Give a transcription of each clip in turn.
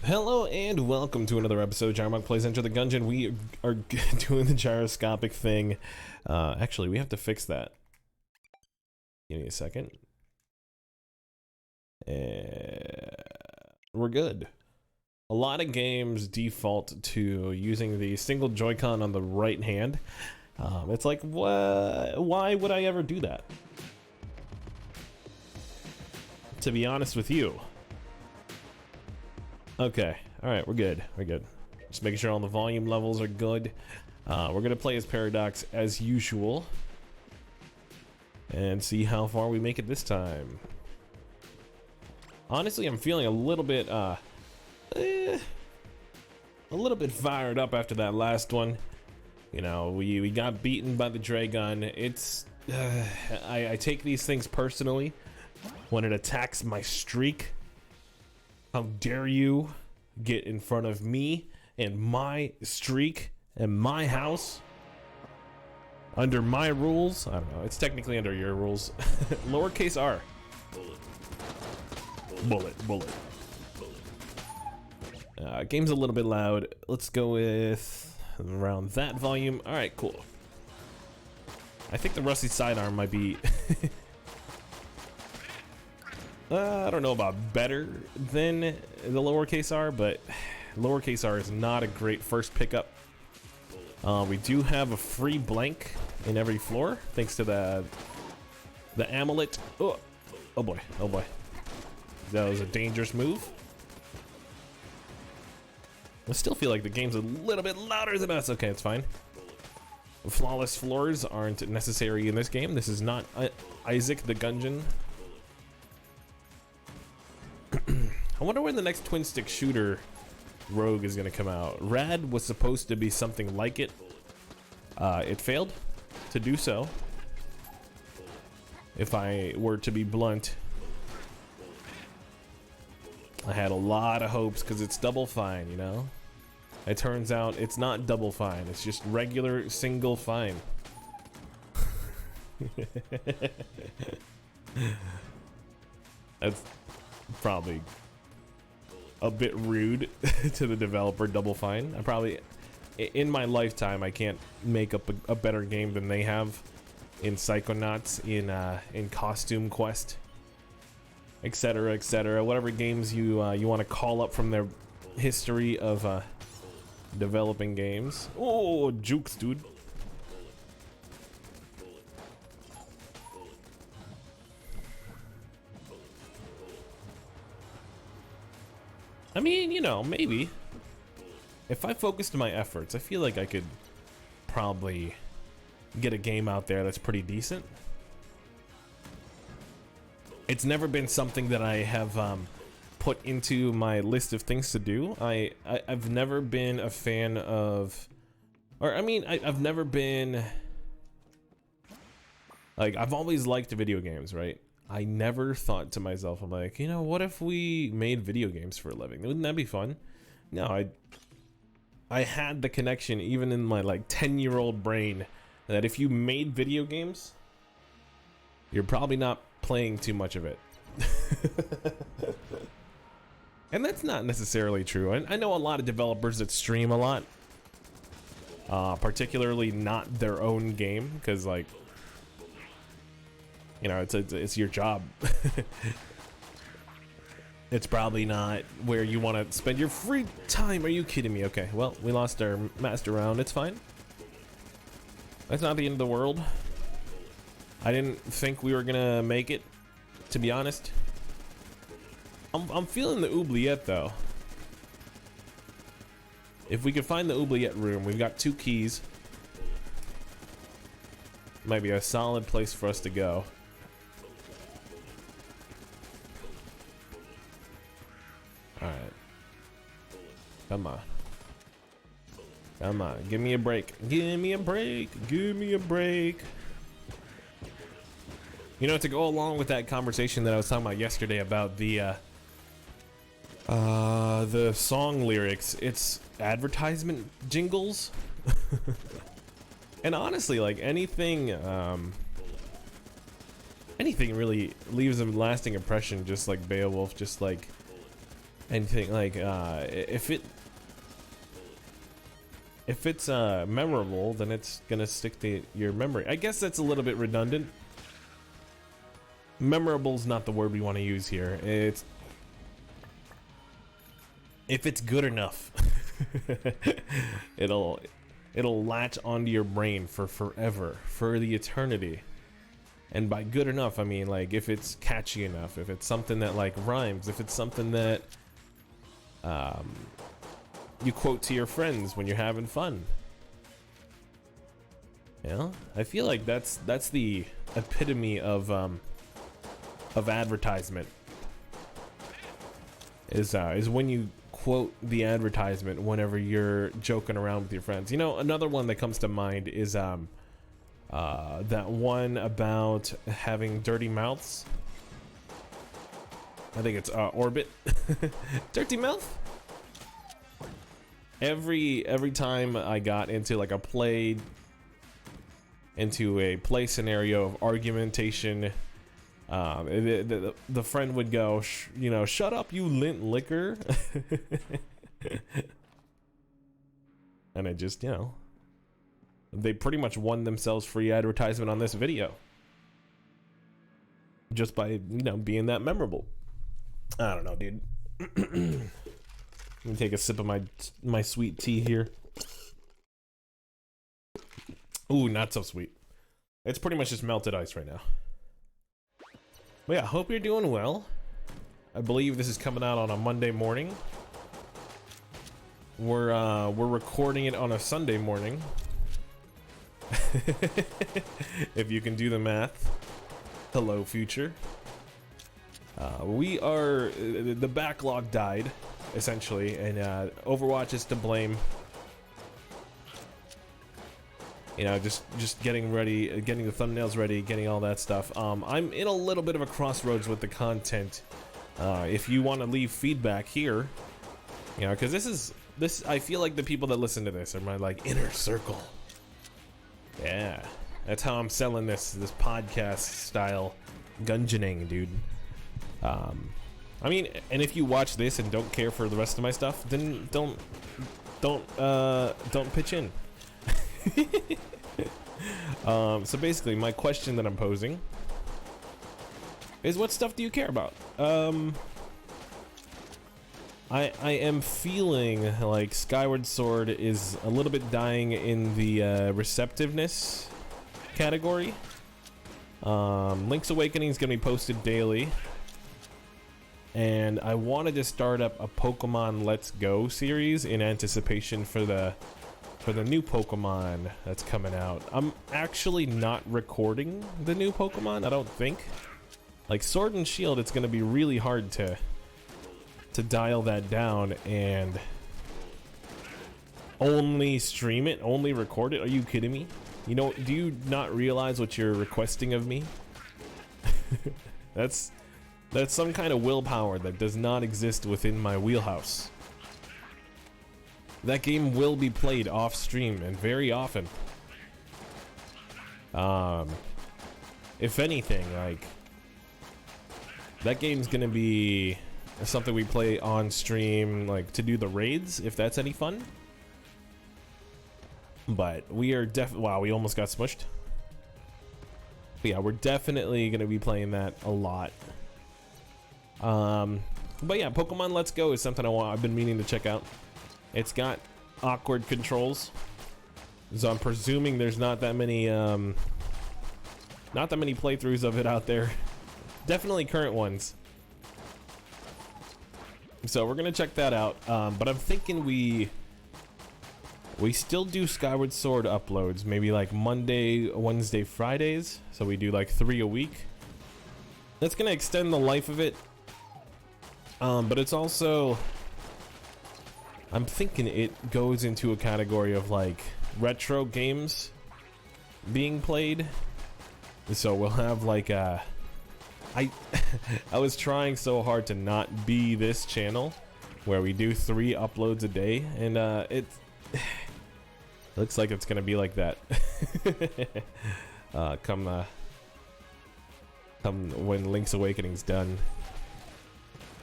Hello and welcome to another episode of Gyro Plays Enter the Gungeon. We are doing the gyroscopic thing. Actually, we have to fix that. Give me a second. We're good. A lot of games default to using the single Joy-Con on the right hand. It's like, why would I ever do that? To be honest with you. Okay, alright, we're good. Just making sure all the volume levels are good. We're gonna play as Paradox as usual. And see how far we make it this time. Honestly, I'm feeling a little bit, fired up after that last one. You know, we got beaten by the Dragon. It's, I take these things personally when it attacks my streak. How dare you get in front of me and my streak and my house under my rules? I don't know, it's technically under your rules. Lowercase r. Bullet. Game's a little bit loud. Let's go with around that volume. All right, cool. I think the rusty sidearm might be I don't know about better than the lowercase r, but lowercase r is not a great first pickup. We do have a free blank in every floor thanks to the amulet. Oh boy, that was a dangerous move. I still feel like the game's a little bit louder than us. Okay, it's fine. Flawless floors aren't necessary in this game. This is not Isaac the Gungeon. I wonder when the next twin stick shooter rogue is gonna come out. Rad was supposed to be something like it. It failed to do so. If I were to be blunt, I had a lot of hopes because it's Double Fine, you know? It turns out it's not Double Fine, it's just regular single fine. That's probably a bit rude to the developer, Double Fine. I probably, in my lifetime, I can't make up a better game than they have in Psychonauts, in Costume Quest, etc., etc. Whatever games you want to call up from their history of developing games. Oh, jukes, dude. I mean, you know, maybe if I focused my efforts, I feel like I could probably get a game out there that's pretty decent. It's never been something that I have put into my list of things to do. I've never been a fan of, or I mean, I've never been, like, I've always liked video games, right? I never thought to myself, I'm like, you know, what if we made video games for a living? Wouldn't that be fun? No, I had the connection even in my like 10-year-old brain that if you made video games, you're probably not playing too much of it. And that's not necessarily true. I know a lot of developers that stream a lot, particularly not their own game, because like, you know, it's your job. It's probably not where you want to spend your free time. Are you kidding me? Okay, well, we lost our master round. It's fine. That's not the end of the world. I didn't think we were gonna make it, to be honest. I'm feeling the oubliette though. If we could find the oubliette room, we've got 2 keys. Might be a solid place for us to go. Alright. Come on. Come on. Give me a break. Give me a break. Give me a break. You know, to go along with that conversation that I was talking about yesterday about the song lyrics, it's advertisement jingles. And honestly, like anything really leaves a lasting impression, just like Beowulf, just like anything like if it's memorable, then it's gonna stick to your memory. I guess that's a little bit redundant. Memorable's not the word we want to use here. It's if it's good enough, it'll latch onto your brain for forever, for the eternity. And by good enough, I mean like if it's catchy enough, if it's something that like rhymes, if it's something that you quote to your friends when you're having fun. You know, I feel like that's the epitome of advertisement. Is when you quote the advertisement whenever you're joking around with your friends. You know, another one that comes to mind is that one about having dirty mouths. I think it's Orbit. Dirty mouth. Every time I got into like a play scenario of argumentation, the friend would go, you know, shut up, you lint liquor. And I just, you know, they pretty much won themselves free advertisement on this video just by, you know, being that memorable. I don't know, dude. Let me take a sip of my sweet tea here. Ooh, not so sweet. It's pretty much just melted ice right now. But yeah, hope you're doing well. I believe this is coming out on a Monday morning. We're recording it on a Sunday morning. If you can do the math. Hello, future. We are the backlog died essentially, and Overwatch is to blame. You know, just getting ready, getting the thumbnails ready, getting all that stuff. I'm in a little bit of a crossroads with the content. If you want to leave feedback here, you know, because this I feel like the people that listen to this are my like inner circle. Yeah, that's how I'm selling this podcast style gungeoning, dude. I mean, and if you watch this and don't care for the rest of my stuff, then don't pitch in. So basically, my question that I'm posing is, what stuff do you care about? I am feeling like Skyward Sword is a little bit dying in the receptiveness category. Link's Awakening is gonna be posted daily, and I wanted to start up a Pokemon Let's Go series in anticipation for the new Pokemon that's coming out. I'm actually not recording the new Pokemon, I don't think. Like Sword and Shield, it's gonna be really hard to dial that down and only stream it, only record it. Are you kidding me? You know, do you not realize what you're requesting of me? That's some kind of willpower that does not exist within my wheelhouse. That game will be played off stream, and very often. If anything, like, that game's gonna be something we play on stream, like to do the raids, if that's any fun. But we are wow, we almost got smushed. But yeah, we're definitely gonna be playing that a lot. But yeah, Pokemon Let's Go is something I've been meaning to check out. It's got awkward controls, so I'm presuming there's not that many playthroughs of it out there. Definitely current ones. So we're gonna check that out. But I'm thinking we still do Skyward Sword uploads, maybe like Monday, Wednesday, Fridays. So we do like 3 a week. That's gonna extend the life of it. But it's also, I'm thinking it goes into a category of like retro games being played. So we'll have like a, I was trying so hard to not be this channel where we do 3 uploads a day, and it looks like it's gonna be like that. Come when Link's Awakening's done.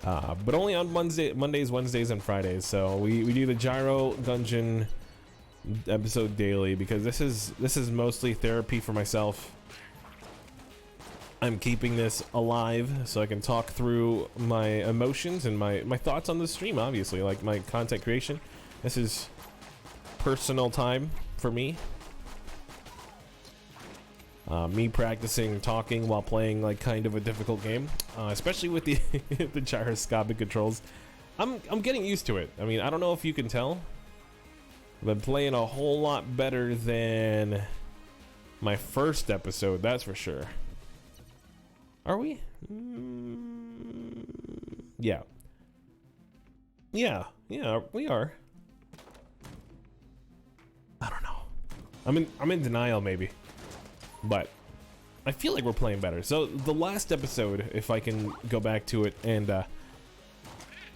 but only on Mondays, Wednesdays, and Fridays. So we do the Gyro Gungeon episode daily because this is mostly therapy for myself. I'm keeping this alive so I can talk through my emotions and my thoughts on the stream, obviously, like my content creation. This is personal time for me. Me practicing talking while playing like kind of a difficult game, especially with the the gyroscopic controls. I'm getting used to it. I mean, I don't know if you can tell. I've been playing a whole lot better than my first episode, that's for sure. Are we? Yeah. Yeah, we are. I don't know. I'm in denial maybe. But I feel like we're playing better. So the last episode, if I can go back to it and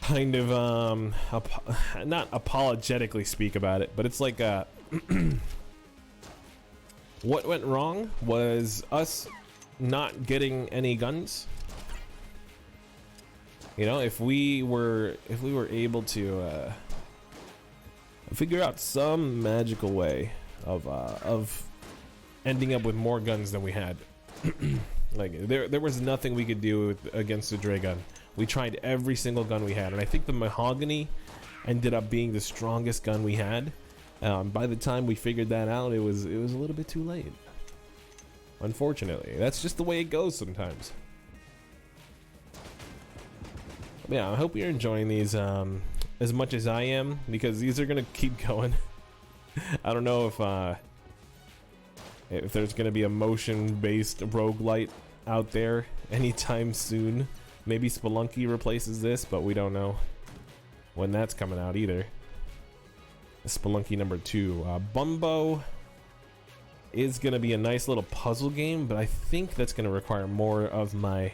kind of not apologetically speak about it, but it's like what went wrong was us not getting any guns. You know, if we were able to figure out some magical way of ending up with more guns than we had. Like there was nothing we could do against the Dray gun. We tried every single gun we had, and I think the mahogany ended up being the strongest gun we had. By the time we figured that out, it was a little bit too late. Unfortunately, that's just the way it goes sometimes. But yeah, I hope you're enjoying these as much as I am, because these are gonna keep going. I don't know if there's gonna be a motion-based roguelite out there anytime soon. Maybe Spelunky replaces this, but we don't know when that's coming out either. Spelunky number 2. Bumbo is gonna be a nice little puzzle game, but I think that's gonna require more of my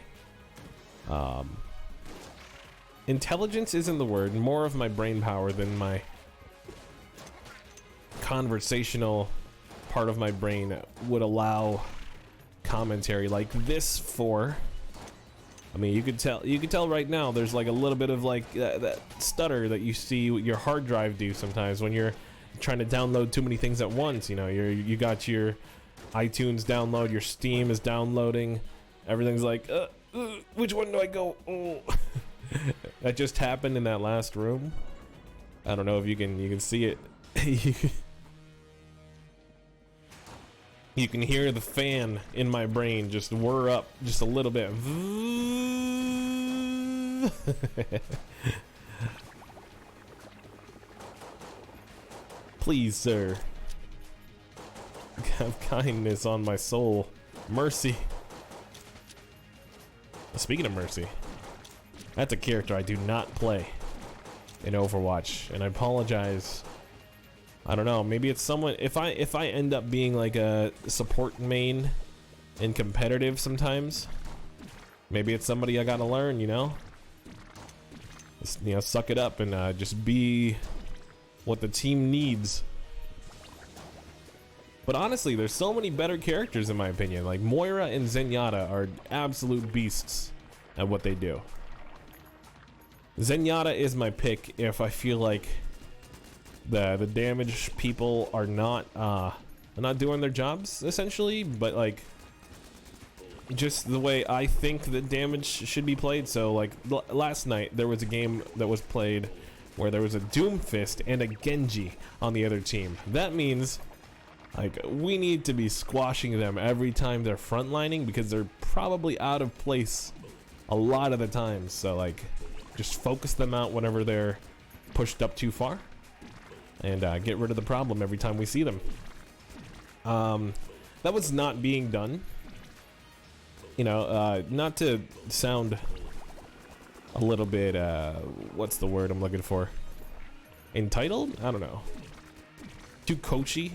intelligence isn't the word, more of my brain power than my conversational part of my brain would allow commentary like this for. I mean, you could tell right now there's like a little bit of like that stutter that you see your hard drive do sometimes when you're trying to download too many things at once. You know, you got your iTunes download, your Steam is downloading, everything's like which one do I go? Oh. That just happened in that last room. I don't know if you can see it. You can hear the fan in my brain just whir up just a little bit. Please, sir, have kindness on my soul. Mercy. Speaking of mercy, that's a character I do not play in Overwatch, and I apologize. I don't know, maybe it's someone, if I end up being like a support main in competitive sometimes, maybe it's somebody I gotta learn, you know? Just, you know, suck it up and just be what the team needs. But honestly, there's so many better characters in my opinion. Like Moira and Zenyatta are absolute beasts at what they do. Zenyatta is my pick if I feel like the damage people are not doing their jobs essentially, but like just the way I think that damage should be played. So like last night there was a game that was played where there was a Doomfist and a Genji on the other team. That means like we need to be squashing them every time they're frontlining because they're probably out of place a lot of the times. So like just focus them out whenever they're pushed up too far and get rid of the problem every time we see them. That was not being done. You know, not to sound a little bit, what's the word I'm looking for? Entitled? I don't know. Too coachy.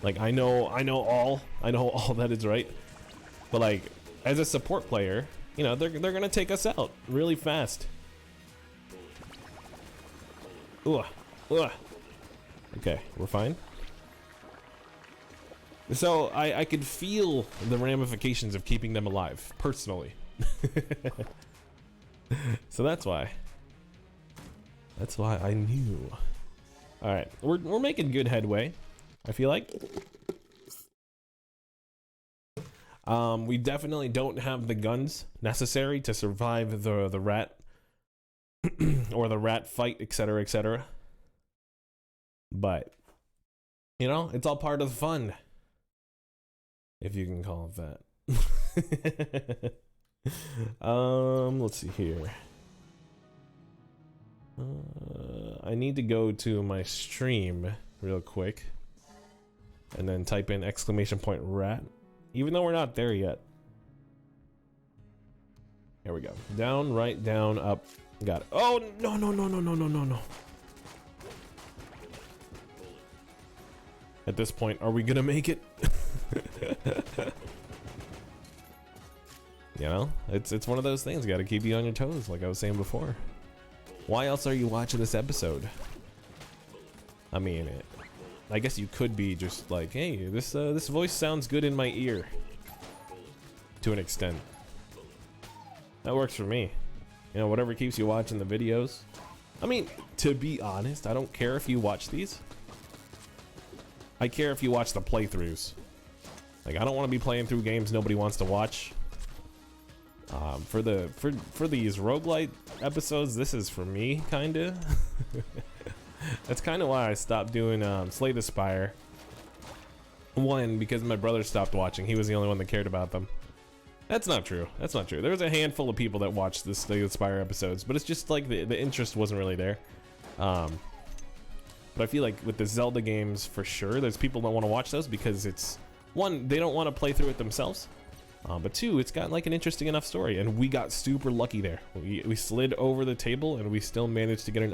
Like, I know all that is right. But like, as a support player, you know, they're gonna take us out really fast. Ugh. Ugh. Okay, we're fine. So I could feel the ramifications of keeping them alive, personally. So that's why. That's why I knew. All right, we're making good headway, I feel like. We definitely don't have the guns necessary to survive the rat or the rat fight, etc., etc. But you know, it's all part of the fun, if you can call it that. Let's see here. I need to go to my stream real quick and then type in !rat, even though we're not there yet. Here we go. Down, right, down, up. Got it. Oh, no, no, no, no, no, no, no, no. At this point, are we gonna make it? You know, it's one of those things. Got to keep you on your toes, like I was saying before. Why else are you watching this episode? I mean, I guess you could be just like, hey, this voice sounds good in my ear. To an extent, that works for me. You know, whatever keeps you watching the videos. I mean, to be honest, I don't care if you watch these. I care if you watch the playthroughs. Like, I don't want to be playing through games nobody wants to watch. For these roguelike episodes, this is for me, kinda. That's kind of why I stopped doing Slay the Spire. One, because my brother stopped watching. He was the only one that cared about them. That's not true. That's not true. There was a handful of people that watched the Slay the Spire episodes, but it's just like the interest wasn't really there. But I feel like with the Zelda games, for sure, there's people that want to watch those because it's, one, they don't want to play through it themselves. But two, it's got like an interesting enough story, and we got super lucky there. We slid over the table, and we still managed to get an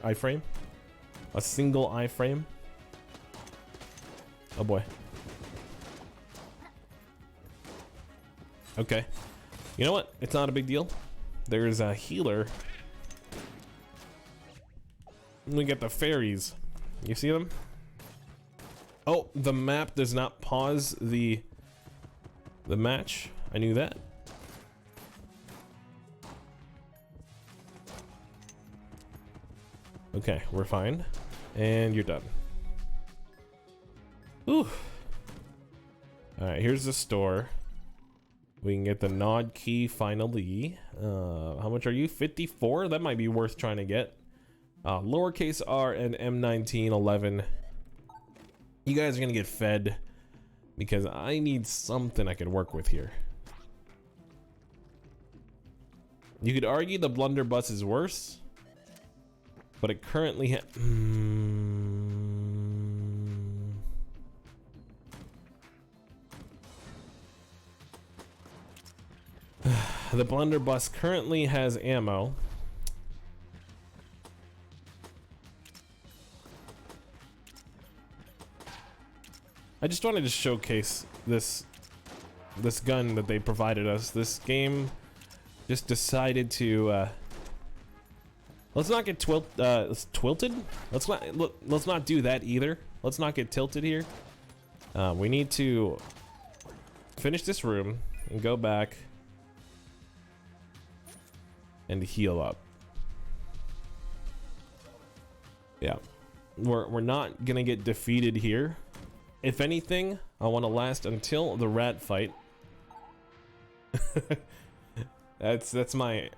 iFrame, a single iFrame. Oh boy. Okay. You know what? It's not a big deal. There's a healer. We get the fairies. You see them? Oh, the map does not pause the match. I knew that. Okay, we're fine. And you're done. Ooh. Alright, here's the store. We can get the nod key finally. How much are you? 54? That might be worth trying to get. Lowercase r and M1911. You guys are gonna get fed because I need something I can work with here. You could argue the blunderbuss is worse, but it currently the blunderbuss currently has ammo. I just wanted to showcase this gun that they provided us. This game just decided to let's not get tilted. Let's not do that either. Let's not get tilted here. We need to finish this room and go back and heal up. Yeah, we're not gonna get defeated here. If anything, I want to last until the rat fight. That's my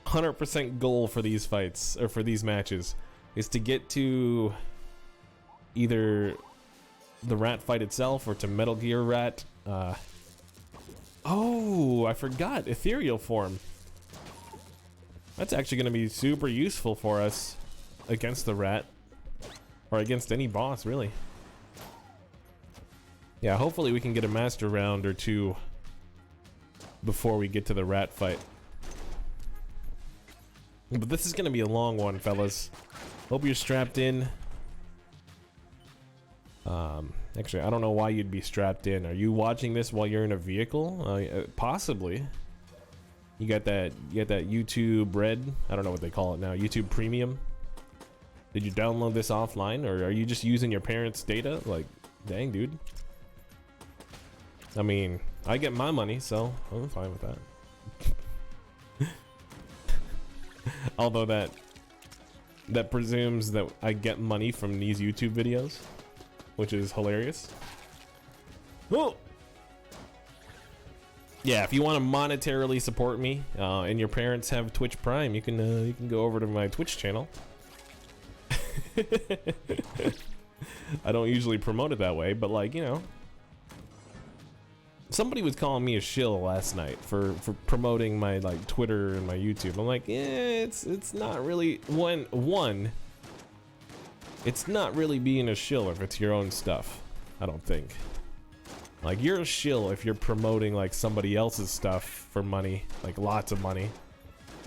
100% goal for these fights, or for these matches, is to get to either the rat fight itself or to Metal Gear Rat. Oh, I forgot ethereal form. That's actually going to be super useful for us against the rat, or against any boss, really. Yeah, hopefully we can get a master round or two before we get to the rat fight. But this is gonna be a long one, fellas. Hope you're strapped in. Actually, I don't know why you'd be strapped in. Are you watching this while you're in a vehicle? Possibly. You got that YouTube Red? I don't know what they call it now. YouTube Premium? Did you download this offline, or are you just using your parents' data? Like, dang, dude. I mean, I get my money, so I'm fine with that. Although that presumes that I get money from these YouTube videos, which is hilarious. Oh! Yeah, if you want to monetarily support me, and your parents have Twitch Prime, you can go over to my Twitch channel. I don't usually promote it that way, but like, you know, somebody was calling me a shill last night for promoting my like Twitter and my YouTube. I'm like, yeah, it's not really it's not really being a shill if it's your own stuff. I don't think. Like, you're a shill if you're promoting like somebody else's stuff for money, like lots of money.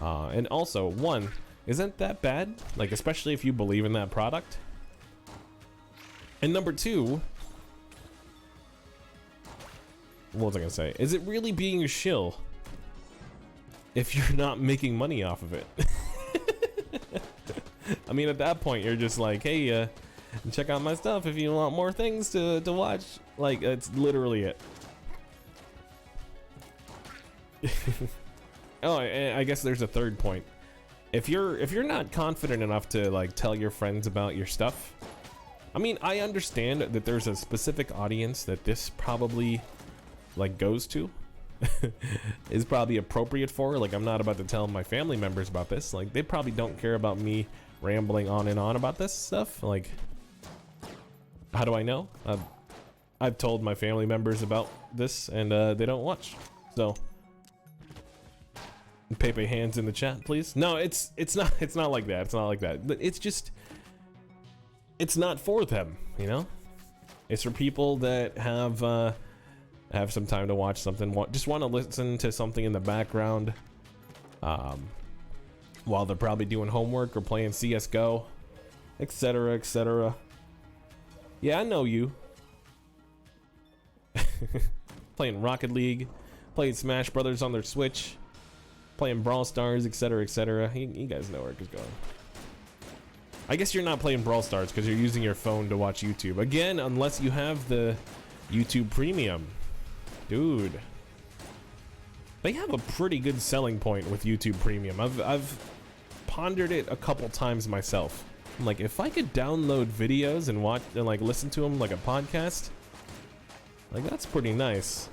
And also, one, isn't that bad? Like, especially if you believe in that product. And number two, what was I gonna say? Is it really being a shill if you're not making money off of it? I mean, at that point, you're just like, hey, check out my stuff if you want more things to watch. Like, that's literally it. Oh, I guess there's a third point. If you're not confident enough to like tell your friends about your stuff, I mean, I understand that there's a specific audience that this probably like goes to, is probably appropriate for. Like, I'm not about to tell my family members about this. Like, they probably don't care about me rambling on and on about this stuff. Like, how do I know? I've told my family members about this, and they don't watch. So, Pepe hands in the chat, please. No, it's not like that. It's not like that. But it's just, it's not for them, you know. It's for people that have some time to watch something, just want to listen to something in the background, while they're probably doing homework or playing CS:GO, etc., etc. Yeah, I know you. Playing Rocket League, playing Smash Brothers on their Switch, playing Brawl Stars, etc., etc. You guys know where it's going. I guess you're not playing Brawl Stars because you're using your phone to watch YouTube. Again, unless you have the YouTube Premium. Dude. They have a pretty good selling point with YouTube Premium. I've pondered it a couple times myself. I'm like, if I could download videos and watch and like listen to them like a podcast, like that's pretty nice.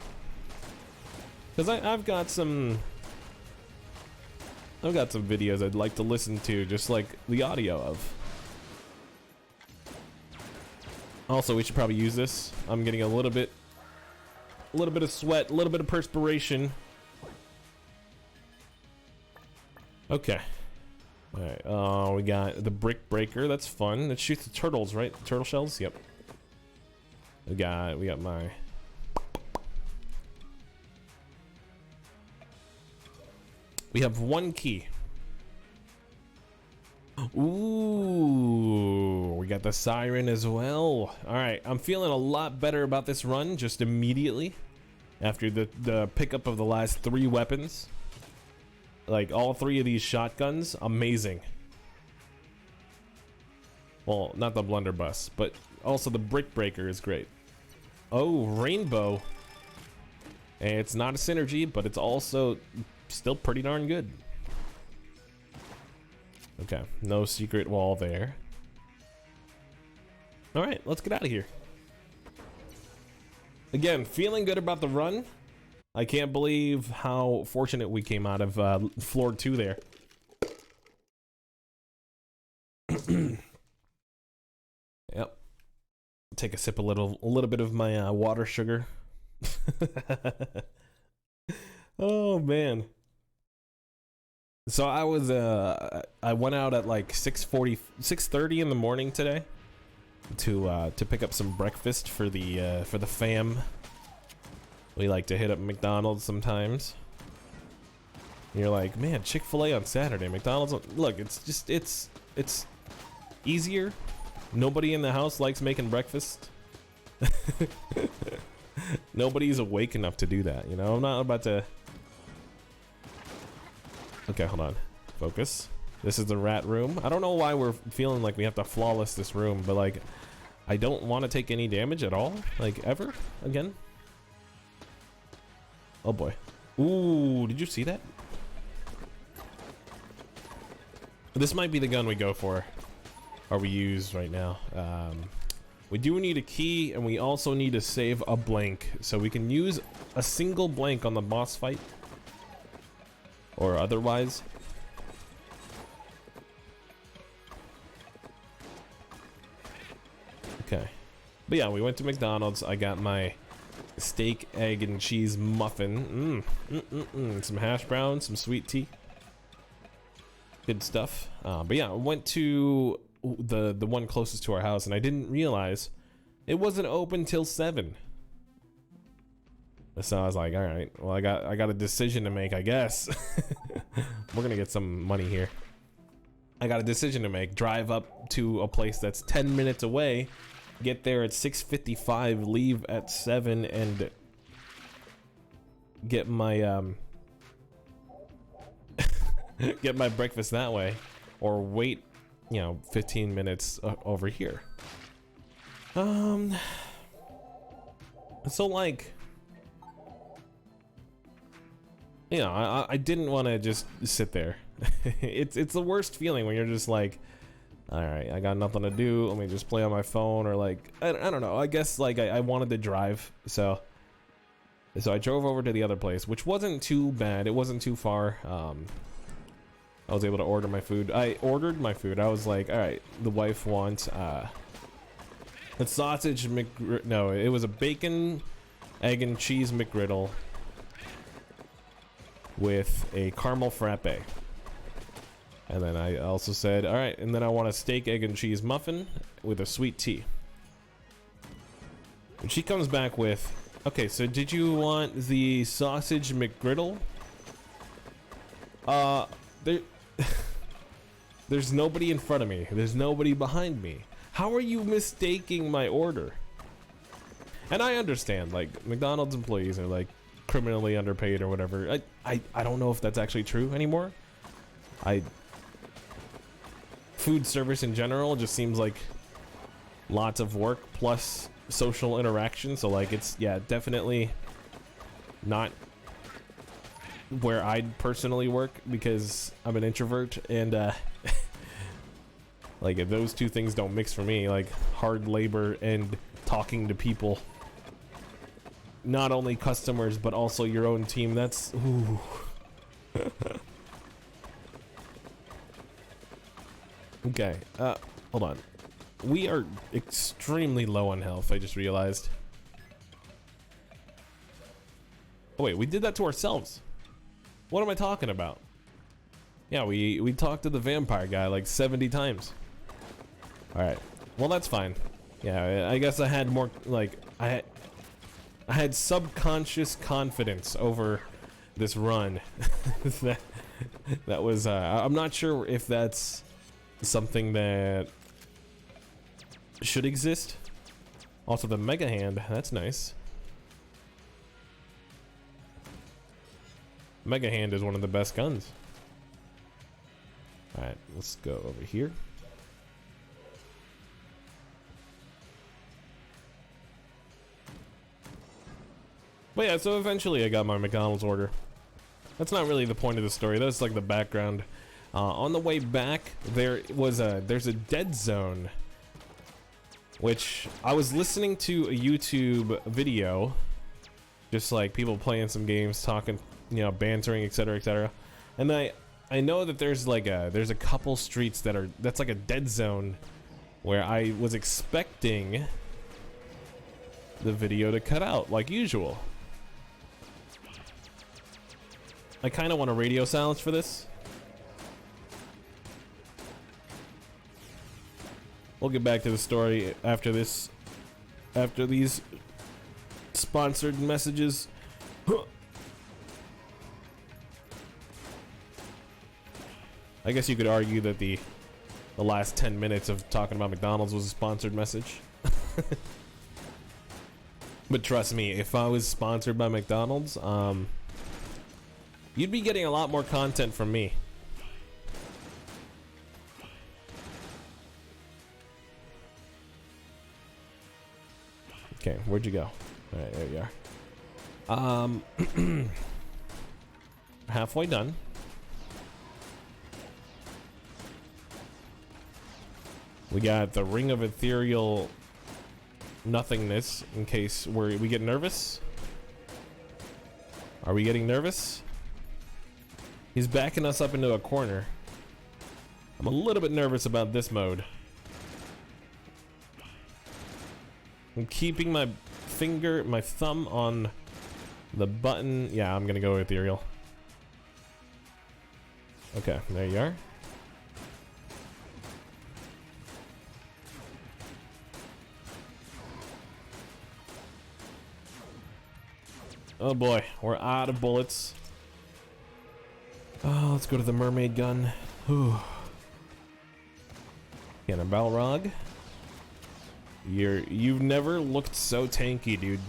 Because I've got some videos I'd like to listen to, just like the audio of. Also, we should probably use this. I'm getting a little bit of sweat, a little bit of perspiration. Okay. Alright, we got the brick breaker. That's fun. That shoots the turtles, right? The turtle shells? Yep. We got my... We have one key. Ooh, we got the siren as well. Alright, I'm feeling a lot better about this run just immediately after the pickup of the last 3 weapons. Like, all 3 of these shotguns, amazing. Well, not the blunderbuss, but also the brick breaker is great. Oh, rainbow. And it's not a synergy, but it's also still pretty darn good. Okay, no secret wall there. Alright, let's get out of here. Again, feeling good about the run. I can't believe how fortunate we came out of floor 2 there. Yep. Take a sip, a little bit of my water sugar. Oh man. So I went out at like 6:30 in the morning today to pick up some breakfast for the fam. We like to hit up McDonald's sometimes. And you're like, man, Chick-fil-A on Saturday, McDonald's on... Look, it's easier. Nobody in the house likes making breakfast. Nobody's awake enough to do that, you know? I'm not about to... Okay, hold on. Focus. This is the rat room. I don't know why we're feeling like we have to flawless this room, but like, I don't want to take any damage at all. Like, ever again. Oh boy. Ooh, did you see that? This might be the gun we go for, or we use right now. We do need a key, and we also need to save a blank, so we can use a single blank on the boss fight, or otherwise. Okay, but yeah, we went to McDonald's. I got my steak, egg, and cheese muffin. Some hash browns, some sweet tea. Good stuff. But yeah, I went to the one closest to our house, and I didn't realize it wasn't open till 7. So I was like, all right, well, I got a decision to make, I guess. We're gonna get some money here. I got a decision to make. Drive up to a place that's 10 minutes away, get there at 6:55, leave at 7, and get my get my breakfast that way, or wait, you know, 15 minutes over here. So like, you know, I didn't want to just sit there. It's the worst feeling when you're just like, all right, I got nothing to do, let me just play on my phone, or like, I don't know, I guess like I wanted to drive, so I drove over to the other place, which wasn't too bad, it wasn't too far. I was able to order my food. I ordered my food. I was like, all right, the wife wants a sausage no, it was a bacon, egg, and cheese McGriddle with a caramel frappe. And then I also said, all right, and then I want a steak, egg, and cheese muffin with a sweet tea. And she comes back with, okay, so did you want the sausage McGriddle? There's nobody in front of me. There's nobody behind me. How are you mistaking my order? And I understand, like, McDonald's employees are like criminally underpaid or whatever. I don't know if that's actually true anymore. Food service in general just seems like lots of work plus social interaction. So like, it's, yeah, definitely not where I'd personally work because I'm an introvert, and like, if those two things don't mix for me, like hard labor and talking to people, not only customers but also your own team, that's ooh. Okay, hold on, we are extremely low on health, I just realized. Oh wait, we did that to ourselves. What am I talking about? Yeah, we talked to the vampire guy like 70 times. Alright, well that's fine. Yeah, I guess I had more, like, I had subconscious confidence over this run. that was, I'm not sure if that's something that should exist. Also the mega hand, that's nice. Mega hand is one of the best guns. Alright, let's go over here. But yeah, so eventually I got my McDonald's order. That's not really the point of the story, that's like the background. On the way back, there's a dead zone, which I was listening to a YouTube video, just like people playing some games, talking, you know, bantering, etc, etc. And I know that there's a couple streets that's like a dead zone, where I was expecting the video to cut out like usual. I kind of want a radio silence for this. We'll get back to the story after this, after these sponsored messages. I guess you could argue that the last 10 minutes of talking about McDonald's was a sponsored message. But trust me, if I was sponsored by McDonald's, you'd be getting a lot more content from me. Okay, where'd you go? Alright, there you are. Halfway done. We got the ring of ethereal nothingness in case we get nervous. Are we getting nervous? He's backing us up into a corner. I'm a little bit nervous about this mode. I'm keeping my thumb on the button. Yeah, I'm gonna go ethereal. Okay, there you are. Oh boy, we're out of bullets. Oh, let's go to the mermaid gun. Whew. Cannon Balrog. You've never looked so tanky, dude.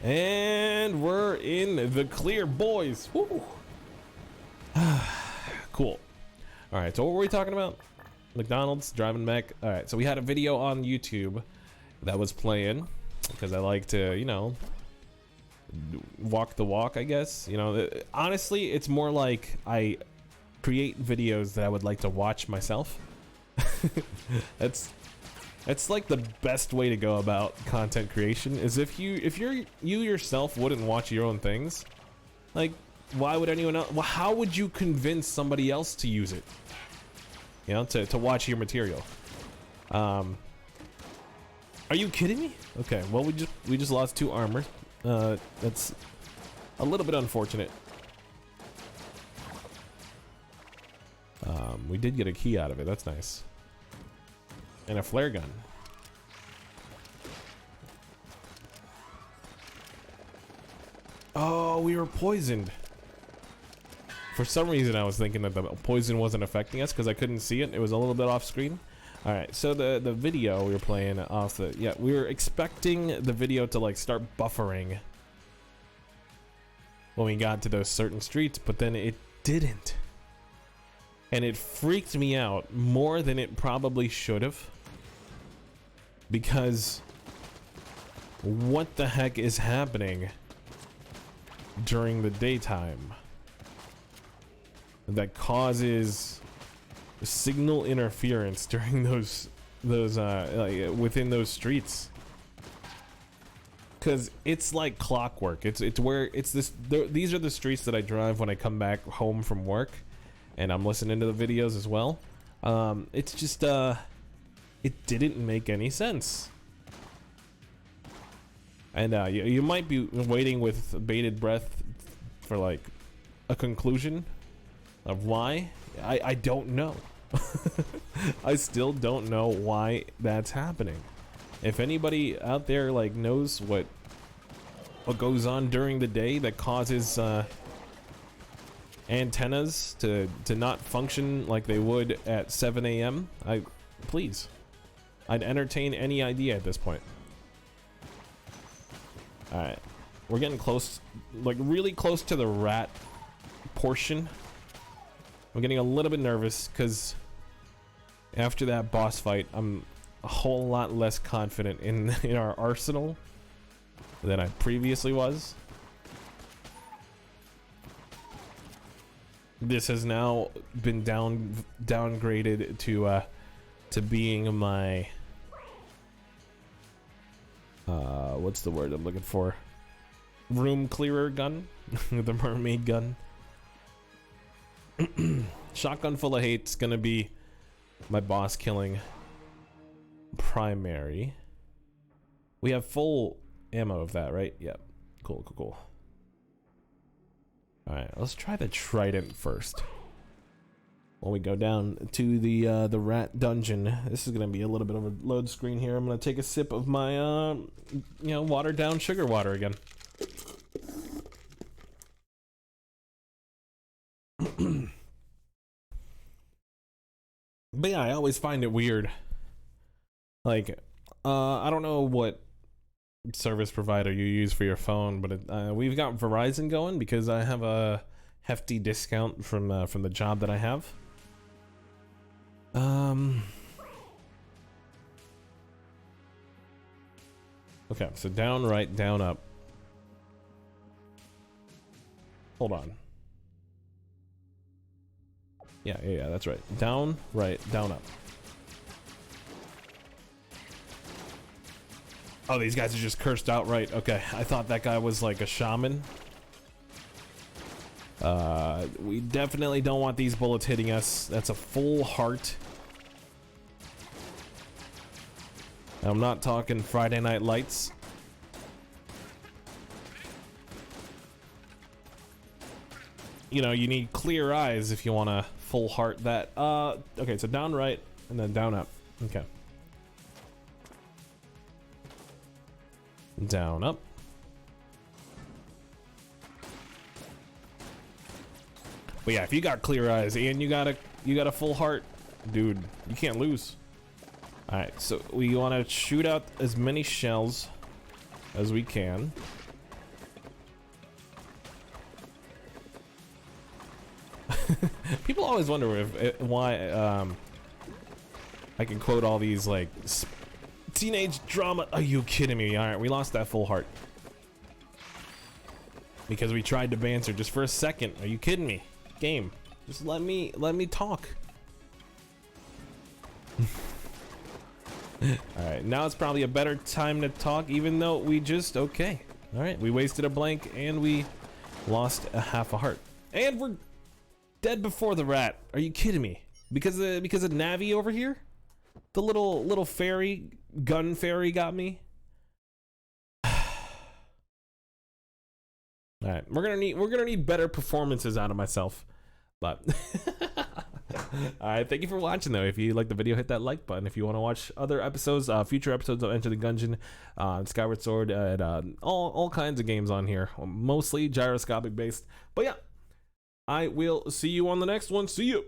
And we're in the clear, boys. Woo. Cool. All right, so what were we talking about? McDonald's, driving back. All right, so we had a video on YouTube that was playing because I like to, you know, walk the walk, I guess. You know, honestly, it's more like I create videos that I would like to watch myself. That's like the best way to go about content creation is if you yourself wouldn't watch your own things, like why would anyone else? Well, how would you convince somebody else to use it? You know, to watch your material. Are you kidding me? Okay, well we just lost 2 armor. That's a little bit unfortunate. We did get a key out of it. That's nice. And a flare gun. Oh, we were poisoned. For some reason, I was thinking that the poison wasn't affecting us because I couldn't see it. It was a little bit off screen. All right, so the video we were playing off the, yeah, we were expecting the video to like start buffering when we got to those certain streets, but then it didn't. And it freaked me out more than it probably should have. Because what the heck is happening during the daytime that causes signal interference during those like within those streets? Because it's like clockwork. It's where it's this. These are the streets that I drive when I come back home from work, and I'm listening to the videos as well. It's just it didn't make any sense. And you might be waiting with bated breath for like a conclusion of why. I don't know. I still don't know why that's happening. If anybody out there like knows what goes on during the day that causes antennas to not function like they would at 7 a.m., please. I'd entertain any idea at this point. Alright. We're getting close, like really close to the rat portion. I'm getting a little bit nervous because after that boss fight, I'm a whole lot less confident in our arsenal than I previously was. This has now been downgraded to being my what's the word I'm looking for? Room clearer gun, the mermaid gun. Shotgun full of hate's gonna be my boss killing primary. We have full ammo of that, right? Yep. Cool. All right, let's try the trident first. When we go down to the rat dungeon, this is gonna be a little bit of a load screen here. I'm gonna take a sip of my watered down sugar water again. But yeah, I always find it weird. Like, I don't know what service provider you use for your phone, but we've got Verizon going because I have a hefty discount from the job that I have. Okay, so down, right, down, up. Hold on. Yeah, that's right. Down, right, down, up. Oh, these guys are just cursed outright. Okay, I thought that guy was like a shaman. We definitely don't want these bullets hitting us. That's a full heart. I'm not talking Friday Night Lights. You know, you need clear eyes if you want to full heart that. Okay, so down, right, and then down, up. Okay. Down, up. But yeah, if you got clear eyes and you got a full heart, dude, you can't lose. All right, so we want to shoot out as many shells as we can. People always wonder why I can quote all these like teenage drama. Are you kidding me? All right, we lost that full heart because we tried to banter just for a second. Are you kidding me? Game, just let me talk. All right, now it's probably a better time to talk, even though we just okay. All right, we wasted a blank and we lost a half a heart, and we're dead before the rat. Are you kidding me? Because of Navi over here, the little fairy gun fairy got me. All right, we're gonna need better performances out of myself, but all right, thank you for watching though. If you like the video, hit that like button. If you want to watch other episodes, future episodes of Enter the Gungeon, Skyward Sword, and all kinds of games on here, mostly gyroscopic based. But yeah, I will see you on the next one. See you.